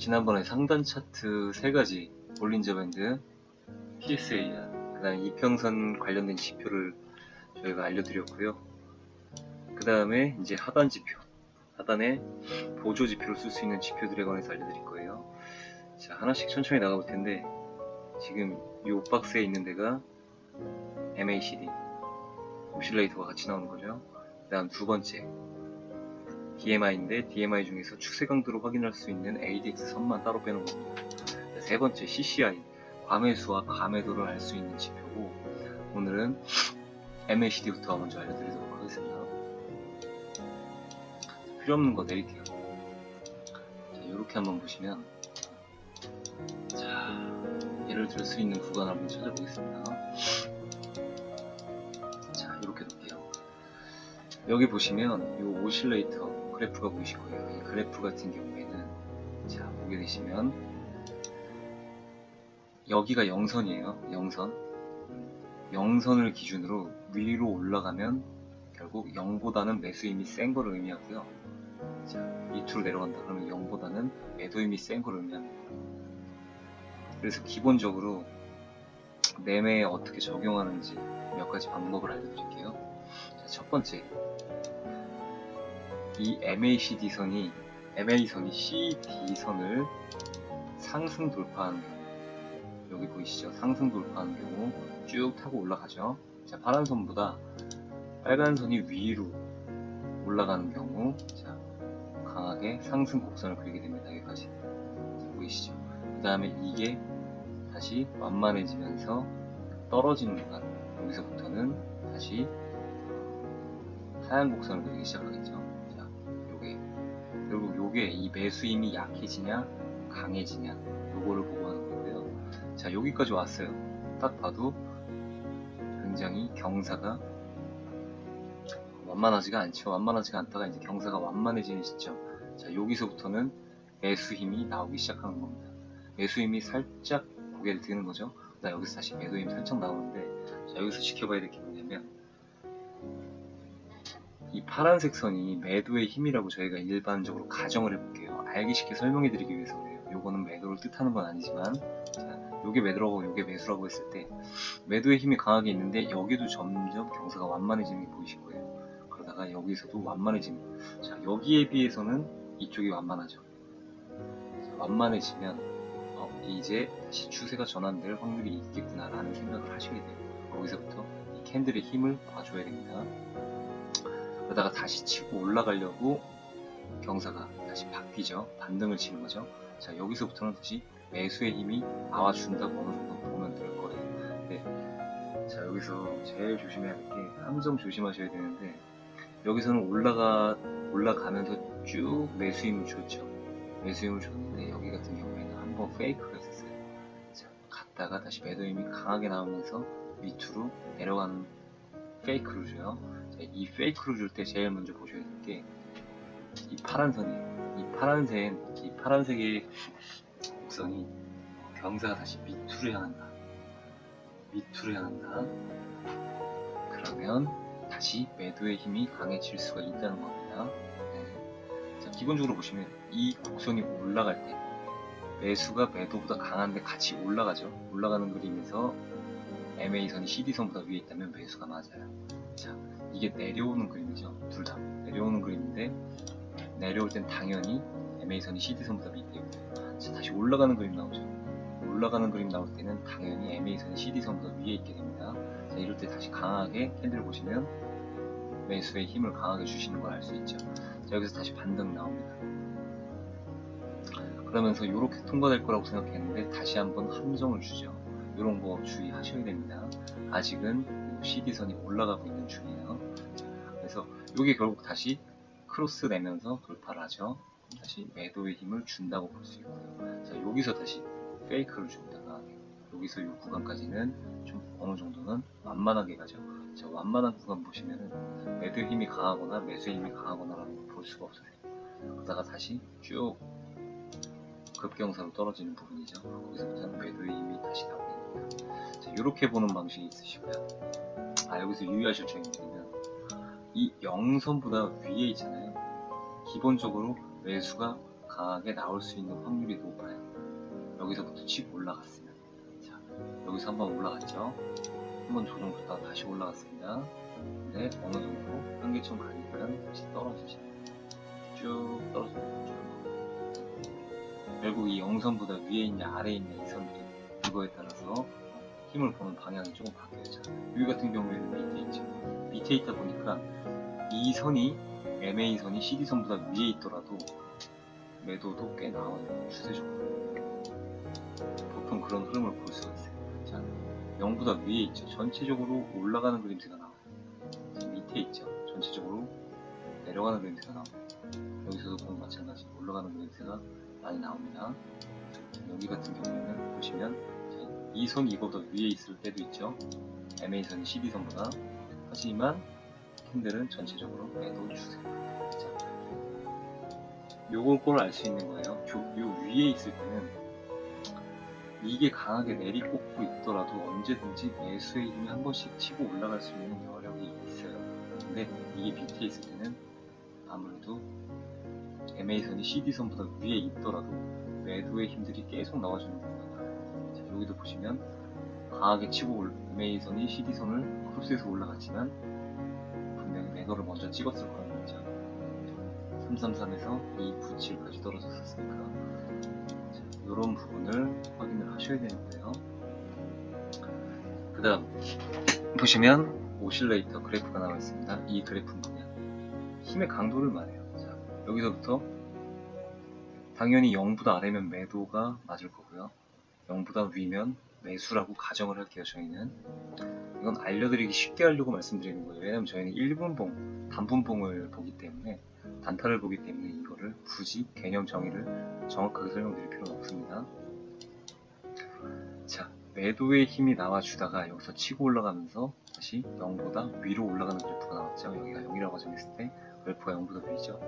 지난번에 상단 차트 3가지 볼린저 밴드, PSAR, 그 다음에 이평선 관련된 지표를 저희가 알려드렸고요. 그 다음에 이제 하단 지표, 하단에 보조 지표로 쓸 수 있는 지표들에 관해서 알려드릴 거예요. 자, 하나씩 천천히 나가볼 텐데, 지금 이 박스에 있는 데가 MACD, 오실레이터가 같이 나오는 거죠. 그 다음 두 번째, DMI인데 DMI 중에서 추세 강도로 확인할 수 있는 ADX 선만 따로 빼놓은 겁니다. 세 번째, CCI, 과매수와 과매도를 알 수 있는 지표고, 오늘은 MACD부터 먼저 알려드리도록 하겠습니다. 필요 없는 거 내릴게요. 자, 이렇게 한번 보시면, 자, 예를 들 수 있는 구간을 한번 찾아보겠습니다. 자, 이렇게 놓을게요. 여기 보시면 이 오실레이터 그래프가 보이실 거예요. 이 그래프 같은 경우에는, 자, 보게 되시면 여기가 영선이에요. 영선을 기준으로 위로 올라가면 결국 0보다는 매수 힘이 센 거를 의미하고요. 자, 밑으로 내려간다 그러면 0보다는 매도 힘이 센 거를 의미합니다. 그래서 기본적으로 매매에 어떻게 적용하는지 몇 가지 방법을 알려드릴게요. 자, 첫 번째, 이 MACD 선이 CD선을 상승 돌파하는 경우, 여기 보이시죠? 상승 돌파하는 경우 쭉 타고 올라가죠. 자, 파란 선보다 빨간 선이 위로 올라가는 경우, 자, 강하게 상승 곡선을 그리게 됩니다. 여기까지. 자, 보이시죠? 그 다음에 이게 다시 완만해지면서 떨어지는 구간, 여기서부터는 다시 하얀 곡선을 그리기 시작하겠죠. 자, 결국 요게 이 매수 힘이 약해지냐 강해지냐, 요거를 보고 하는 거고요. 자, 여기까지 왔어요. 딱 봐도 굉장히 경사가 완만하지가 않죠. 완만하지가 않다가 이제 경사가 완만해지는 시점. 자, 여기서부터는 매수 힘이 나오기 시작하는 겁니다. 매수 힘이 살짝 고개를 드는 거죠. 자, 여기서 다시 매도 힘이 살짝 나오는데, 자, 여기서 지켜봐야 될 게 뭐냐면, 이 파란색 선이 매도의 힘이라고 저희가 일반적으로 가정을 해볼게요. 알기 쉽게 설명해 드리기 위해서 그래요. 요거는 매도를 뜻하는 건 아니지만, 자, 요게 매도라고 요게 매수라고 했을 때 매도의 힘이 강하게 있는데 여기도 점점 경사가 완만해지는 게 보이실 거예요. 그러다가 여기서도 완만해집니다. 자, 여기에 비해서는 이쪽이 완만하죠. 자, 완만해지면 이제 다시 추세가 전환될 확률이 있겠구나 라는 생각을 하시게 돼요. 거기서부터 이 캔들의 힘을 봐줘야 됩니다. 그러다가 다시 치고 올라가려고 경사가 다시 바뀌죠. 반등을 치는 거죠. 자, 여기서부터는 다시 매수의 힘이 나와준다고 어느 정도 보면 될 거예요. 네. 자, 여기서 제일 조심해야 할 게, 함정 조심하셔야 되는데, 여기서는 올라가면서 쭉 매수 힘을 줬죠. 매수 힘을 줬는데 여기 같은 경우에는 한번 페이크가 있었어요. 자, 갔다가 다시 매도 힘이 강하게 나오면서 밑으로 내려가는 페이크를 줘요. 자, 이 페이크를 줄 때 제일 먼저 보셔야 될 게 이 파란 선이에요. 이 파란색의 곡선이 경사가 다시 밑으로 향한다. 그러면 다시 매도의 힘이 강해질 수가 있다는 겁니다. 네. 자, 기본적으로 보시면 이 곡선이 올라갈 때 매수가 매도보다 강한데 같이 올라가죠. 올라가는 그림에서 MA선이 CD선보다 위에 있다면 매수가 맞아요. 자, 이게 내려오는 그림이죠. 둘 다 내려오는 그림인데, 내려올 땐 당연히 MA선이 CD선보다 밑에 있고요. 자, 다시 올라가는 그림 나오죠. 올라가는 그림 나올 때는 당연히 MA선이 CD선보다 위에 있게 됩니다. 자, 이럴 때 다시 강하게 캔들 보시면 매수의 힘을 강하게 주시는 걸 알 수 있죠. 자, 여기서 다시 반등 나옵니다. 그러면서 이렇게 통과될 거라고 생각했는데 다시 한번 함정을 주죠. 이런 거 주의하셔야 됩니다. 아직은 CD선이 올라가고 있는 중이에요. 그래서 이게 결국 다시 크로스 내면서 돌파를 하죠. 다시 매도의 힘을 준다고 볼 수 있고요. 자, 여기서 다시 페이크를 줍니다. 여기서 이 구간까지는 좀 어느 정도는 완만하게 가죠. 자, 완만한 구간 보시면은 매도의 힘이 강하거나 매수의 힘이 강하거나라는 걸 볼 수가 없어요. 그러다가 다시 쭉 급경사로 떨어지는 부분이죠. 거기서부터는 매도의 힘이 다시 나오게 됩니다. 자, 이렇게 보는 방식이 있으시고요. 여기서 유의하실 점이 뭐냐면, 이 0선보다 위에 있잖아요. 기본적으로 매수가 강하게 나올 수 있는 확률이 높아요. 여기서부터 치고 올라갔으면. 자, 여기서 한번 올라갔죠. 한번 조정줬다가 다시 올라갔습니다. 근데 어느 정도 한계점 가니까는 다시 떨어지죠. 쭉 떨어집니다. 쭉. 결국 이 영선보다 위에 있냐 아래에 있냐 이 선들이 그거에 따라서 힘을 보는 방향이 조금 바뀌어요. 자, 여기 같은 경우에는 밑에 있죠. 밑에 있다 보니까 이 선이 MA선이 CD선보다 위에 있더라도 매도도 꽤 나와요. 추세적으로. 보통 그런 흐름을 볼 수가 있어요. 자, 0보다 위에 있죠. 전체적으로 올라가는 그림새가 나와요. 자, 밑에 있죠. 전체적으로 내려가는 그림새가 나와요. 여기서도 보면 마찬가지 올라가는 그림새가 많이 나옵니다. 여기 같은 경우에는 보시면 이 선이 이거보다 위에 있을 때도 있죠. MA선이 CD선보다. 하지만 캔들은 전체적으로 매도 추세. 자, 요걸 알 수 있는 거예요. 요 위에 있을 때는 이게 강하게 내리꽂고 있더라도 언제든지 매수의 힘이 한 번씩 치고 올라갈 수 있는 여력이 있어요. 근데 이게 밑에 있을 때는 아무래도 MA선이 CD선보다 위에 있더라도 매도의 힘들이 계속 나와주는 경우가 많아요. 자, 여기도 보시면 강하게 치고 MA선이 CD선을 크로스해서 올라갔지만 분명히 매도를 먼저 찍었을 거라는 거죠. 333에서 297까지 떨어졌었으니까 이런 부분을 확인을 하셔야 되는 거예요. 그 다음 보시면 오실레이터 그래프가 나와 있습니다. 이 그래프는 뭐냐, 힘의 강도를 말해요. 자, 여기서부터 당연히 0보다 아래면 매도가 맞을 거고요. 0보다 위면 매수라고 가정을 할게요. 저희는 이건 알려드리기 쉽게 하려고 말씀드리는 거예요. 왜냐면 저희는 1분봉, 단분봉을 보기 때문에, 단타를 보기 때문에 이거를 굳이 개념 정의를 정확하게 설명드릴 필요는 없습니다. 자, 매도의 힘이 나와주다가 여기서 치고 올라가면서 다시 0보다 위로 올라가는 그래프가 나왔죠. 여기가 0이라고 가정했을 때 그래프가 0보다 위죠.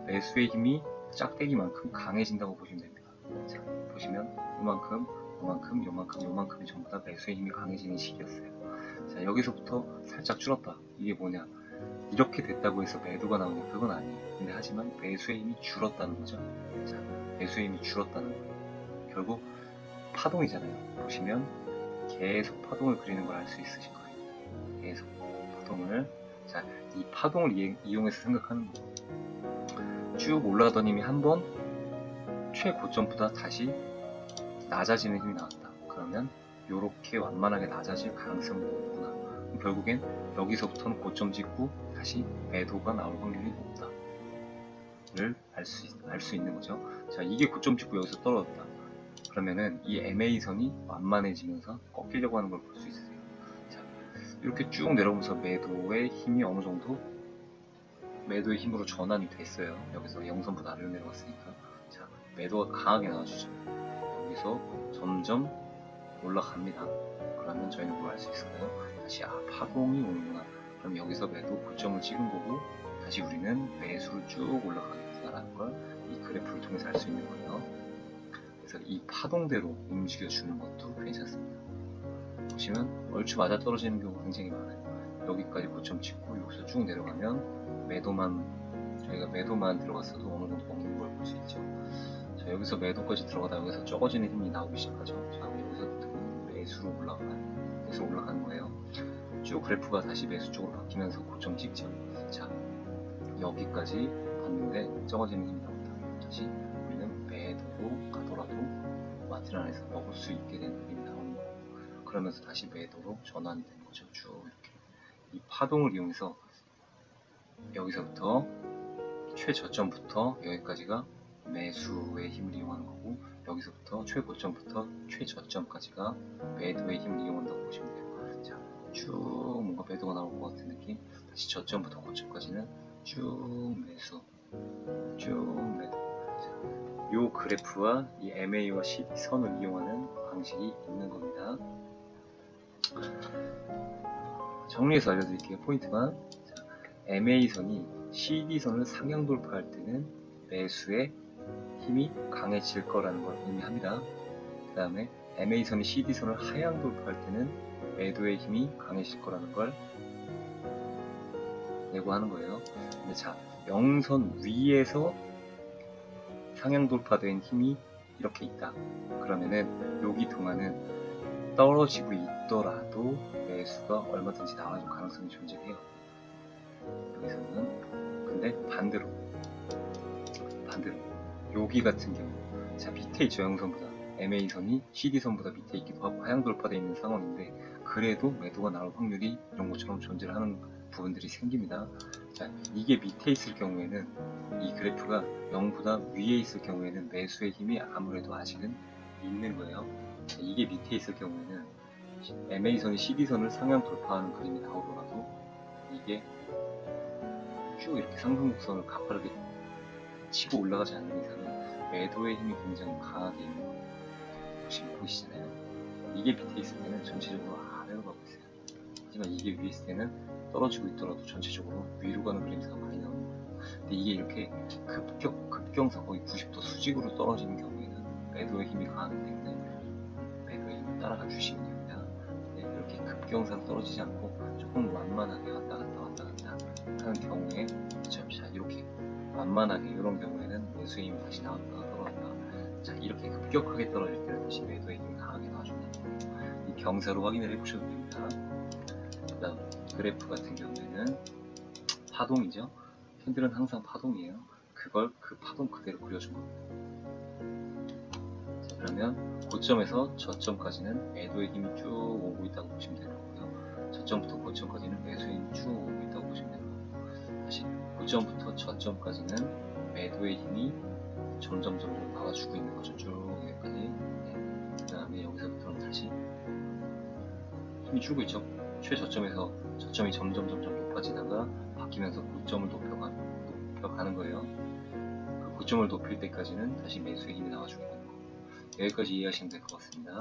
매수의 힘이 짝대기만큼 강해진다고 보시면 됩니다. 자, 보시면 요만큼, 요만큼, 요만큼, 요만큼이 전부 다 매수의 힘이 강해지는 시기였어요. 자, 여기서부터 살짝 줄었다. 이게 뭐냐, 이렇게 됐다고 해서 매도가 나오냐, 그건 아니에요. 근데 하지만 매수의 힘이 줄었다는 거죠. 자, 매수의 힘이 줄었다는 거예요. 결국 파동이잖아요. 보시면 계속 파동을 그리는 걸 알 수 있으실 거예요. 계속 파동을. 자, 이 파동을 이용해서 생각하는 거예요. 쭉 올라가던 힘이 한번 최고점보다 다시 낮아지는 힘이 나왔다. 그러면 이렇게 완만하게 낮아질 가능성이 높구나. 결국엔 여기서부터는 고점 찍고 다시 매도가 나올 확률이 높다를 알 수 있는 거죠. 자, 이게 고점 찍고 여기서 떨어졌다. 그러면은 이 MA선이 완만해지면서 꺾이려고 하는 걸 볼 수 있어요. 자, 이렇게 쭉 내려오면서 매도의 힘이 어느 정도 매도의 힘으로 전환이 됐어요. 여기서 0선보다 아래로 내려갔으니까. 자, 매도가 강하게 나와주죠. 여기서 점점 올라갑니다. 그러면 저희는 뭘 알 수 있을까요? 다시 파동이 오는구나. 그럼 여기서 매도 고점을 찍은 거고 다시 우리는 매수를 쭉 올라가겠구나라는 걸 이 그래프를 통해서 알 수 있는 거예요. 그래서 이 파동대로 움직여주는 것도 괜찮습니다. 보시면 얼추 맞아 떨어지는 경우가 굉장히 많아요. 여기까지 고점 찍고 여기서 쭉 내려가면 저희가 매도만 들어갔어도 어느 정도 먹는 걸 볼 수 있죠. 자, 여기서 매도까지 들어가다 여기서 적어지는 힘이 나오기 시작하죠. 자, 여기서부터는 매수로 올라가는 거예요. 쭉 그래프가 다시 매수 쪽으로 바뀌면서 고점 찍죠. 자, 여기까지 봤는데 적어지는 힘이 나온다. 다시 우리는 매도로 가더라도 마트를 안에서 먹을 수 있게 되는 힘이 나오는 거고, 그러면서 다시 매도로 전환이 되는 거죠. 쭉 이렇게 이 파동을 이용해서 여기서부터 최저점부터 여기까지가 매수의 힘을 이용하는 거고, 여기서부터 최고점부터 최저점까지가 매도의 힘을 이용한다고 보시면 돼요. 자, 쭉 뭔가 매도가 나올 것 같은 느낌. 다시 저점부터 고점까지는 쭉 매수, 쭉 매도. 자, 요 그래프와 이 MA와 CD선을 이용하는 방식이 있는 겁니다. 정리해서 알려드릴게요. 포인트만. 자, MA선이 CD선을 상향 돌파할 때는 매수의 힘이 강해질 거라는 걸 의미합니다. 그 다음에 MA선이 CD선을 하향 돌파할 때는 매도의 힘이 강해질 거라는 걸 예고하는 거예요. 근데 자, 0선 위에서 상향 돌파된 힘이 이렇게 있다. 그러면은 여기 동안은 떨어지고 있더라도 매수가 얼마든지 나와줄 가능성이 존재해요. 여기서는. 근데 반대로 여기 같은 경우, 자 밑에 있죠. 영선보다 MA선이 CD선보다 밑에 있기도 하고 하향 돌파되어 있는 상황인데, 그래도 매도가 나올 확률이 이런 것처럼 존재를 하는 부분들이 생깁니다. 자, 이게 밑에 있을 경우에는, 이 그래프가 0보다 위에 있을 경우에는 매수의 힘이 아무래도 아직은 있는 거예요. 자, 이게 밑에 있을 경우에는 MA선이 CD선을 상향 돌파하는 그림이 나오더라도 이게 쭉 이렇게 상승 곡선을 가파르게 치고 올라가지 않는 이상은 매도의 힘이 굉장히 강하게 있는 거예요. 지금 보이시잖아요. 이게 밑에 있을 때는 전체적으로 아래로 가고 있어요. 하지만 이게 위에 있을 때는 떨어지고 있더라도 전체적으로 위로 가는 그림새가 많이 나오는 거예요. 근데 이게 이렇게 급경사 거의 90도 수직으로 떨어지는 경우에는 매도의 힘이 강하기 때문에 매도의 힘을 따라가 주시면 됩니다. 네, 이렇게 급경사로 떨어지지 않고 조금 완만하게 왔다 갔다 하는 경우에, 자 이렇게 완만하게 이런 경우에는 매수의 힘이 다시 나왔다가 떨어졌다. 자, 이렇게 급격하게 떨어질 때는 다시 매도의 힘이 강하게 나와준다는 거예요. 이 경사로 확인을 해보셔도 됩니다. 그 다음 그래프 같은 경우에는 파동이죠. 캔들은 항상 파동이에요. 그 파동 그대로 그려준 겁니다. 자, 그러면 고점에서 저점까지는 매도의 힘이 쭉 오고 있다고 보시면 될 거고요. 저점부터 고점까지는 매수의 힘이 쭉 오고 있다고 보시면 될 거고, 다시 고점부터 저점까지는 매도의 힘이 점점 나와주고 있는 거죠. 쭉 여기까지. 네. 그 다음에 여기서부터는 다시 힘이 줄고 있죠. 최저점에서 저점이 점점 높아지다가 바뀌면서 고점을 높여가는 거예요. 그 고점을 높일 때까지는 다시 매수의 힘이 나와주고 있는 거. 여기까지 이해하시면 될 것 같습니다.